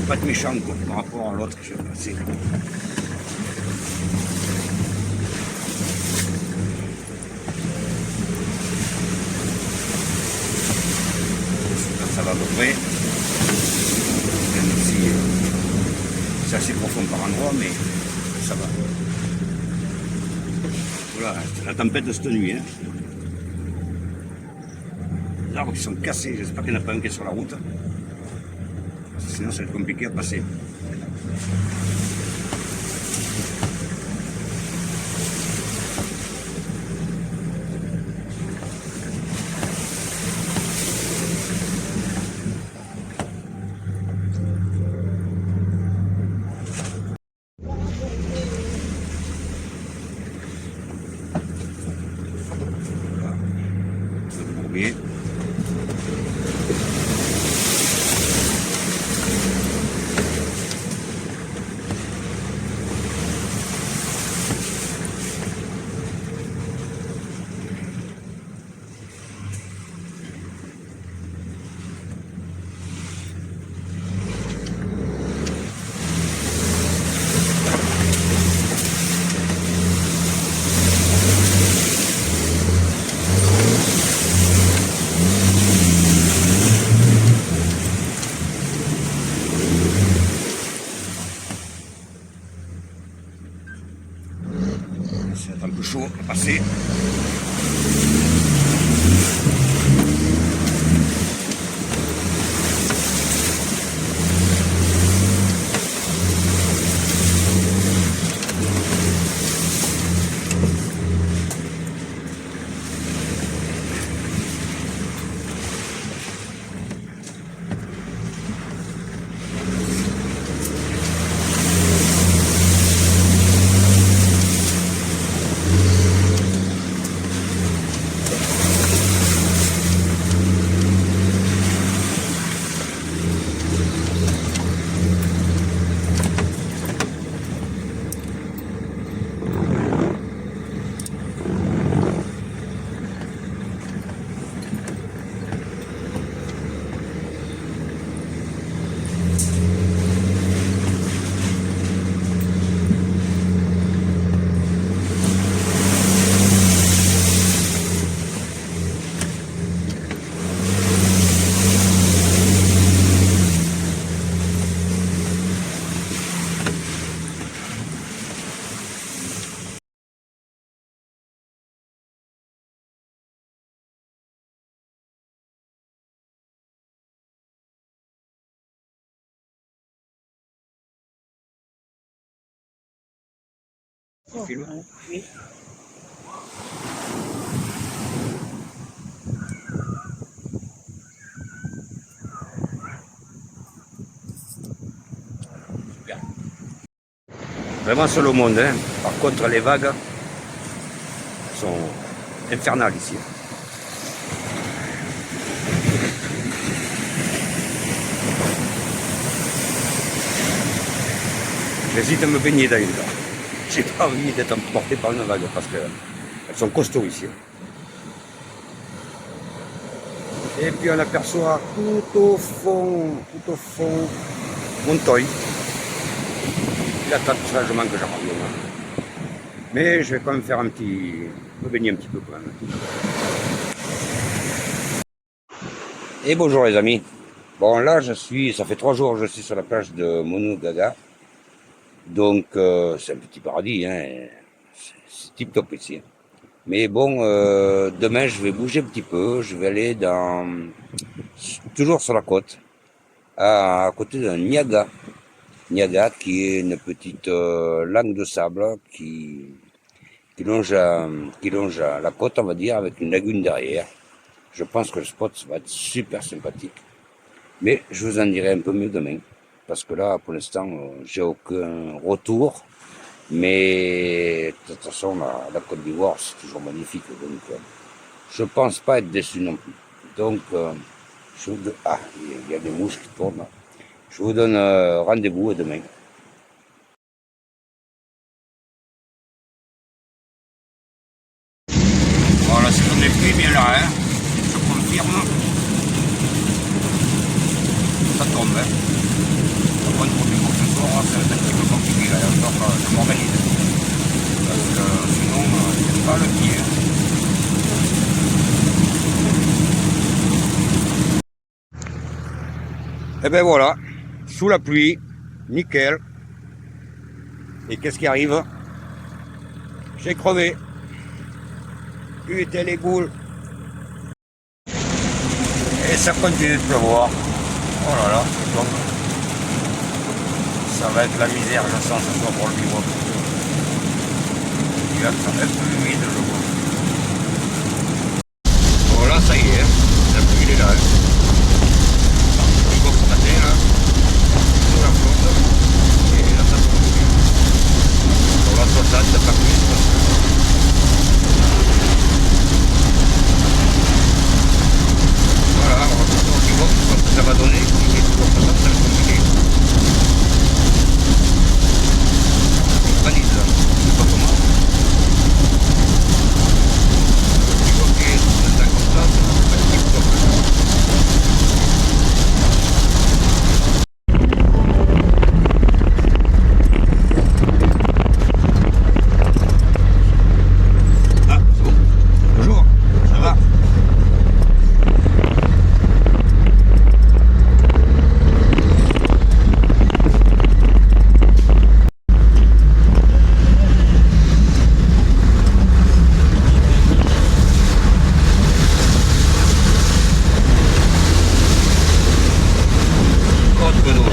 pas être méchant quoi, par rapport à l'autre que j'ai passé. Ça va à peu près. Même si c'est assez profond par endroit, mais ça va. Voilà, c'est la tempête de cette nuit. Hein. Les arbres qui sont cassés, j'espère qu'il n'y en a pas un qui est sur la route. Sinon ça va être compliqué à passer. Oui. Ça va être un peu chaud à passer. Film. Oui. Super. Vraiment seul au monde. Hein. Par contre, les vagues sont infernales ici. J'hésite à me baigner d'ailleurs. J'ai pas envie d'être emporté par une vague parce qu'elles sont costauds ici. Et puis on aperçoit tout au fond, Montoy. Il attend le changement que j'abandonne. Mais je vais quand même faire me baigner un petit peu quand même. Et bonjour les amis. Bon là ça fait 3 jours que je suis sur la plage de Monogaga. Donc c'est un petit paradis, hein. C'est tip top ici. Mais bon, demain je vais bouger un petit peu, je vais aller toujours sur la côte, à côté de Niaga. Niaga qui est une petite langue de sable qui longe la côte, on va dire, avec une lagune derrière. Je pense que le spot va être super sympathique. Mais je vous en dirai un peu mieux demain. Parce que là, pour l'instant, j'ai aucun retour. Mais de toute façon, la Côte d'Ivoire, c'est toujours magnifique. Donc, je pense pas être déçu non plus. Donc, il y a des mouches qui tournent. Je vous donne rendez-vous à demain. Bon, la saison des pluies est bien là, hein. Je confirme. Ça tombe, hein. contrôler pour ce soir, ça va être un petit peu compliqué. Là, il va falloir que je m'organise. Parce que sinon, c'est pas le pied. Et ben voilà, sous la pluie, nickel. Et qu'est-ce qui arrive? J'ai crevé. Putain les boules. Et ça continue de pleuvoir. Oh là là, c'est bon. Ça va être la misère, je sens ce soir pour le niveau. Il va être un peu humide, je vois. Voilà, ça y est, la pluie est là. Il faut ce matin, là, sur la flotte. Et là, ça continue. Sur la 60, c'est pas plus. Voilà, on va voir ce que ça va donner. Il est toujours 60, ça va être compliqué. Vanille, là, je sais pas comment. Il faut qu'il y ait ça comme ça va être tip top. Ah, c'est bon. Bonjour, ça va? Contre nous.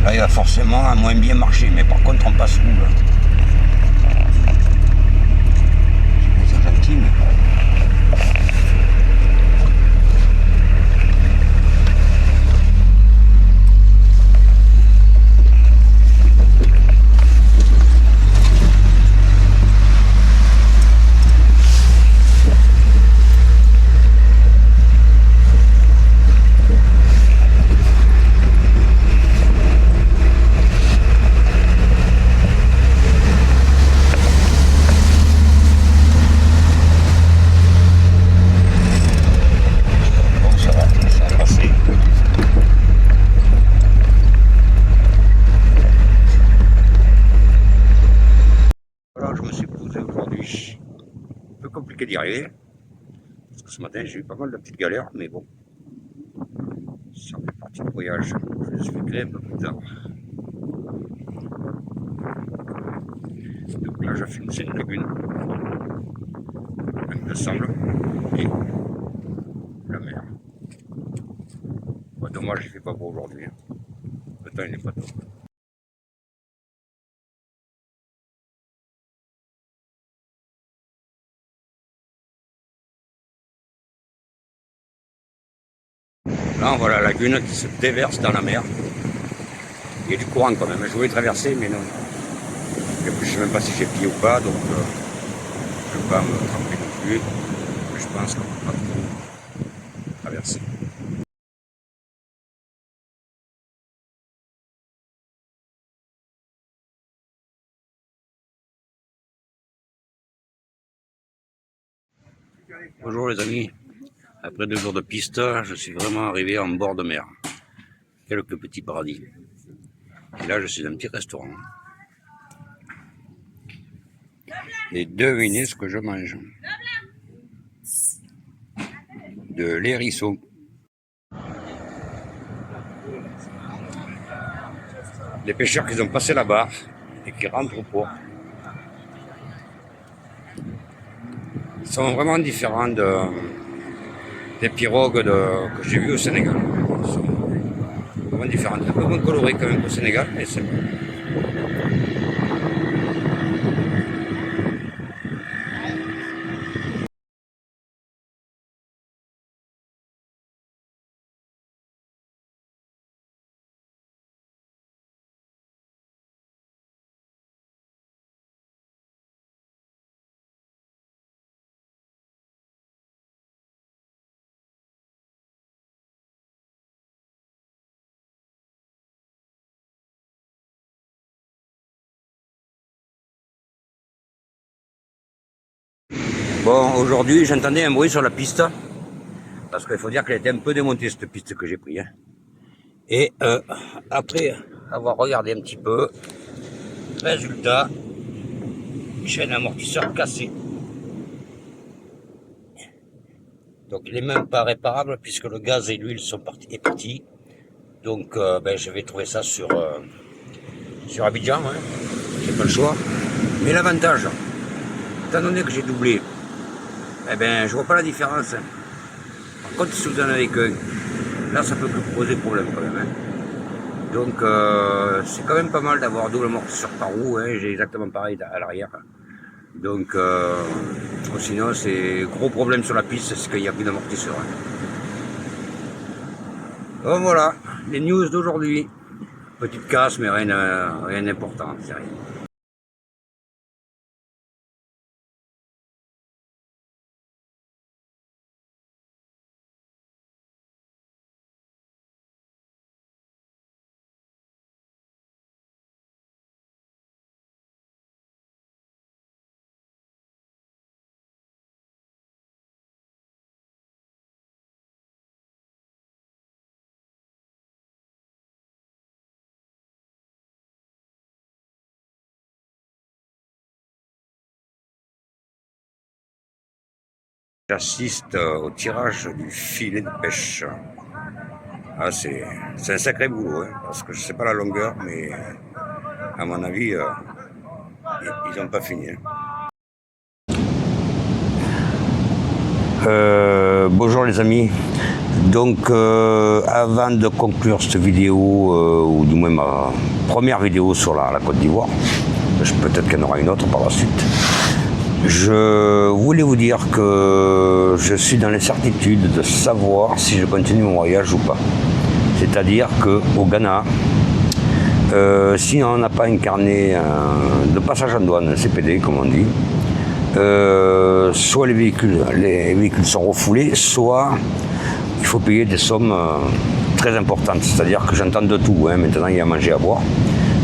Là, il va forcément à moins bien marcher, mais par contre, on passe où là? C'est gentil, mais. Voilà, je me suis posé aujourd'hui. Un peu compliqué d'y arriver. Parce que ce matin, j'ai eu pas mal de petites galères, mais bon. Ça fait partie du voyage. Je vais vous expliquer un peu plus tard. Donc là, je filme, c'est une lagune. Il me semble. Et la mer. Bon, dommage, il ne fait pas beau aujourd'hui. Le temps, il n'est pas top. Là, on voit la lagune qui se déverse dans la mer. Il y a du courant quand même. Je voulais traverser, mais non. Et puis, je ne sais même pas si j'ai pied ou pas, donc je ne vais pas me tremper non plus. je pense qu'on va pas trop traverser. Bonjour les amis, après 2 jours de piste, je suis vraiment arrivé en bord de mer. Quelques petits paradis. Et là je suis dans un petit restaurant. Et devinez ce que je mange. De l'hérisson. Les pêcheurs qui ont passé la barre et qui rentrent au port. Ils sont vraiment différents des pirogues que j'ai vues au Sénégal. Ils sont vraiment différents. Un peu moins colorés quand même qu'au Sénégal, mais c'est bon. Bon, aujourd'hui, j'entendais un bruit sur la piste, parce qu'il faut dire qu'elle était un peu démontée, cette piste que j'ai prise. Hein. Et après avoir regardé un petit peu, résultat, chaîne amortisseur cassée. Donc il n'est même pas réparable, puisque le gaz et l'huile sont partis. Donc je vais trouver ça sur Abidjan, hein. J'ai pas le choix. Mais l'avantage, étant donné que j'ai doublé, eh ben, je vois pas la différence. Par contre, si vous en avez qu'un, là, ça peut poser problème quand même. Hein. Donc, c'est quand même pas mal d'avoir double amortisseur par roue. Hein. J'ai exactement pareil à l'arrière. Donc, sinon, c'est gros problème sur la piste, c'est qu'il n'y a plus d'amortisseur. Hein. Donc voilà, les news d'aujourd'hui. Petite casse, mais rien d'important, c'est rien. J'assiste au tirage du filet de pêche. Ah, c'est un sacré boulot, hein, parce que je sais pas la longueur, mais à mon avis, ils n'ont pas fini. Hein. Bonjour les amis. Donc, avant de conclure cette vidéo, ou du moins ma première vidéo sur la Côte d'Ivoire, peut-être qu'il y en aura une autre par la suite. Je voulais vous dire que je suis dans l'incertitude de savoir si je continue mon voyage ou pas. C'est-à-dire qu'au Ghana, si on n'a pas un carnet de passage en douane, un CPD comme on dit, soit les véhicules sont refoulés, soit il faut payer des sommes très importantes. C'est-à-dire que j'entends de tout, hein. Maintenant il y a à manger, à boire.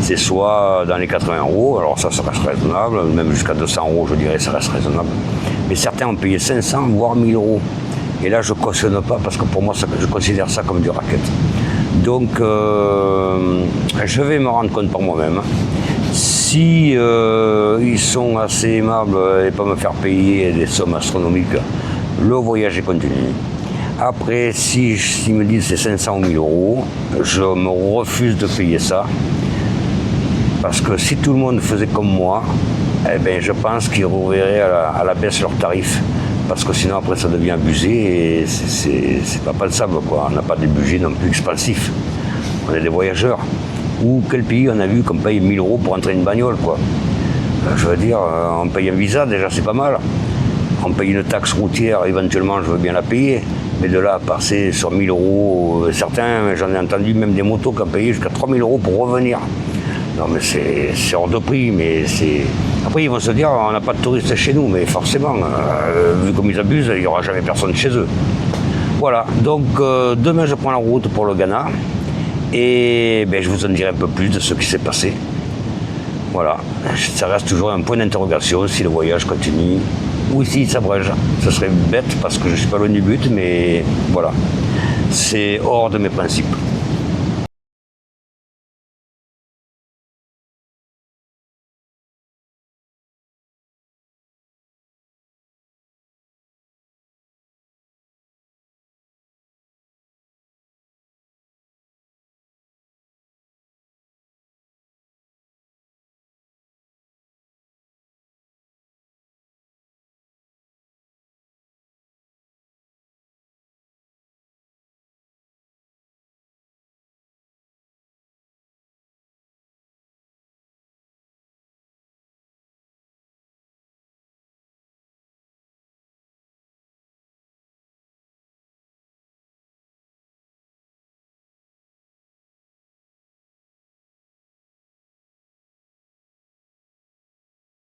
C'est soit dans les 80 €, alors ça reste raisonnable, même jusqu'à 200 €, je dirais, ça reste raisonnable. Mais certains ont payé 500, voire 1000 €. Et là, je ne cautionne pas, parce que pour moi, je considère ça comme du racket. Donc, je vais me rendre compte par moi-même. Si ils sont assez aimables et pas me faire payer des sommes astronomiques, le voyage est continu. Après, s'ils me disent c'est 500 ou 1000 €, je me refuse de payer ça. Parce que si tout le monde faisait comme moi, eh ben, je pense qu'ils reverraient à la baisse leurs tarifs. Parce que sinon après ça devient abusé et c'est pas palpable, quoi. On n'a pas des budgets non plus expansifs. On est des voyageurs. Ou quel pays on a vu qu'on paye 1000 € pour entrer une bagnole, quoi. Je veux dire, on paye un visa, déjà c'est pas mal. On paye une taxe routière, éventuellement je veux bien la payer. Mais de là à passer sur 1000 €, certains, j'en ai entendu même des motos qui ont payé jusqu'à 3000 € pour revenir. Non, mais c'est hors de prix, mais c'est... Après, ils vont se dire, on n'a pas de touristes chez nous, mais forcément, vu comme ils abusent, il n'y aura jamais personne chez eux. Voilà, donc demain, je prends la route pour le Ghana, et ben, je vous en dirai un peu plus de ce qui s'est passé. Voilà, ça reste toujours un point d'interrogation si le voyage continue ou si ça s'abrège. Ce serait bête parce que je ne suis pas loin du but, mais voilà, c'est hors de mes principes.